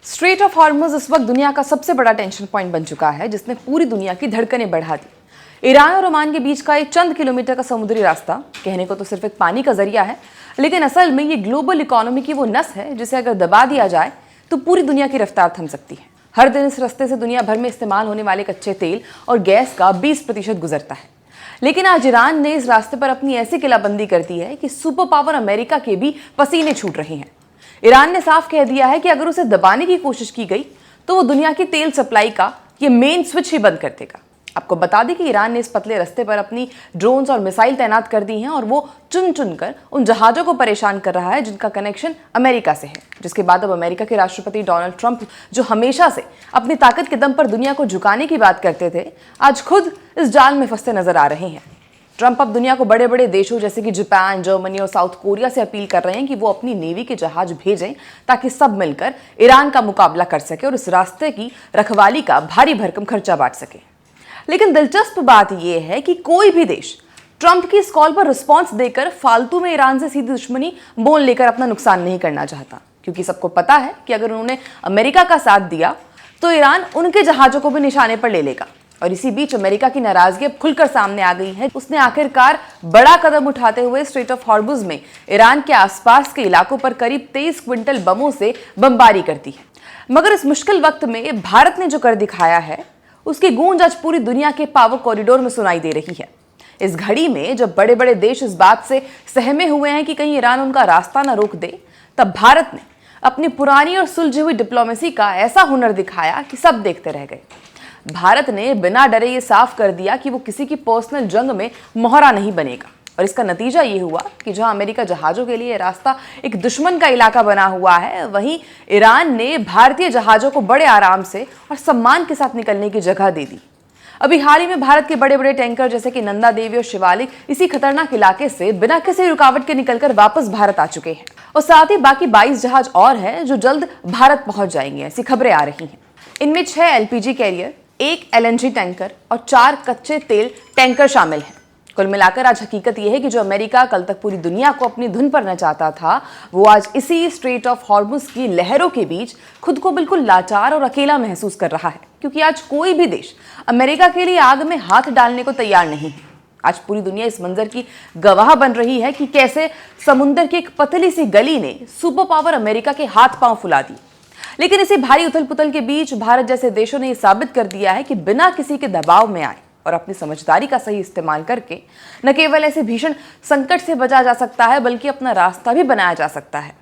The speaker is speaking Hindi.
स्ट्रेट ऑफ हॉर्मुज़ इस वक्त दुनिया का सबसे बड़ा टेंशन पॉइंट बन चुका है, जिसने पूरी दुनिया की धड़कनें बढ़ा दी। ईरान और ओमान के बीच का एक चंद किलोमीटर का समुद्री रास्ता कहने को तो सिर्फ एक पानी का जरिया है, लेकिन असल में ये ग्लोबल इकोनॉमी की वो नस है जिसे अगर दबा दिया जाए तो पूरी दुनिया की रफ्तार थम सकती है। हर दिन इस रास्ते से दुनिया भर में इस्तेमाल होने वाले कच्चे तेल और गैस का 20% गुजरता है। लेकिन आज ईरान ने इस रास्ते पर अपनी ऐसी किलाबंदी कर दी है कि सुपर पावर अमेरिका के भी पसीने छूट रहे हैं। ईरान ने साफ कह दिया है कि अगर उसे दबाने की कोशिश की गई तो वो दुनिया की तेल सप्लाई का ये मेन स्विच ही बंद कर देगा। आपको बता दें कि ईरान ने इस पतले रास्ते पर अपनी ड्रोन्स और मिसाइल तैनात कर दी हैं और वो चुन चुनकर उन जहाज़ों को परेशान कर रहा है जिनका कनेक्शन अमेरिका से है। जिसके बाद अब अमेरिका के राष्ट्रपति डोनाल्ड ट्रंप, जो हमेशा से अपनी ताकत के दम पर दुनिया को झुकाने की बात करते थे, आज खुद इस जाल में फंसते नजर आ रहे हैं। ट्रंप अब दुनिया को बड़े बड़े देशों जैसे कि जापान, जर्मनी और साउथ कोरिया से अपील कर रहे हैं कि वो अपनी नेवी के जहाज भेजें ताकि सब मिलकर ईरान का मुकाबला कर सके और इस रास्ते की रखवाली का भारी भरकम खर्चा बांट सके। लेकिन दिलचस्प बात यह है कि कोई भी देश ट्रंप की इस कॉल पर रिस्पॉन्स देकर फालतू में ईरान से सीधी दुश्मनी मोल लेकर अपना नुकसान नहीं करना चाहता, क्योंकि सबको पता है कि अगर उन्होंने अमेरिका का साथ दिया तो ईरान उनके जहाजों को भी निशाने पर ले लेगा। और इसी बीच अमेरिका की नाराजगी अब खुलकर सामने आ गई है। उसने आखिरकार बड़ा कदम उठाते हुए स्ट्रेट ऑफ हॉर्मुज़ में ईरान के आसपास के इलाकों पर करीब 23 क्विंटल बमों से बमबारी कर दी है। मगर इस मुश्किल वक्त में भारत ने जो कर दिखाया है उसकी गूंज आज पूरी दुनिया के पावर कॉरिडोर में सुनाई दे रही है। इस घड़ी में जब बड़े बड़े देश इस बात से सहमे हुए हैं कि कहीं ईरान उनका रास्ता न रोक दे, तब भारत ने अपनी पुरानी और सुलझी हुई डिप्लोमेसी का ऐसा हुनर दिखाया कि सब देखते रह गए। भारत ने बिना डरे ये साफ कर दिया कि वो किसी की पर्सनल जंग में मोहरा नहीं बनेगा। और इसका नतीजा ये हुआ कि जहां अमेरिका जहाजों के लिए रास्ता एक दुश्मन का इलाका बना हुआ है, वहीं ईरान ने भारतीय जहाजों को बड़े आराम से और सम्मान के साथ निकलने की जगह दे दी। अभी हाल ही में भारत के बड़े बड़े टैंकर जैसे कि नंदा देवी और शिवालिक इसी खतरनाक इलाके से बिना किसी रुकावट के निकलकर वापस भारत आ चुके हैं। और साथ ही बाकी 22 जहाज और हैं जो जल्द भारत पहुंच जाएंगे, ऐसी खबरें आ रही हैं। इनमें 6 LPG कैरियर, 1 LNG टैंकर और 4 कच्चे तेल टैंकर शामिल हैं। कुल मिलाकर आज हकीकत यह है कि जो अमेरिका कल तक पूरी दुनिया को अपनी धुन पर नचाता था, वो आज इसी स्ट्रेट ऑफ हॉर्मुज़ की लहरों के बीच खुद को बिल्कुल लाचार और अकेला महसूस कर रहा है, क्योंकि आज कोई भी देश अमेरिका के लिए आग में हाथ डालने को तैयार नहीं है। आज पूरी दुनिया इस मंजर की गवाह बन रही है कि कैसे समुद्र की एक पतली सी गली ने सुपर पावर अमेरिका के हाथ पांव फुला दी। लेकिन इसी भारी उथल पुथल के बीच भारत जैसे देशों ने यह साबित कर दिया है कि बिना किसी के दबाव में आए और अपनी समझदारी का सही इस्तेमाल करके न केवल ऐसे भीषण संकट से बचा जा सकता है, बल्कि अपना रास्ता भी बनाया जा सकता है।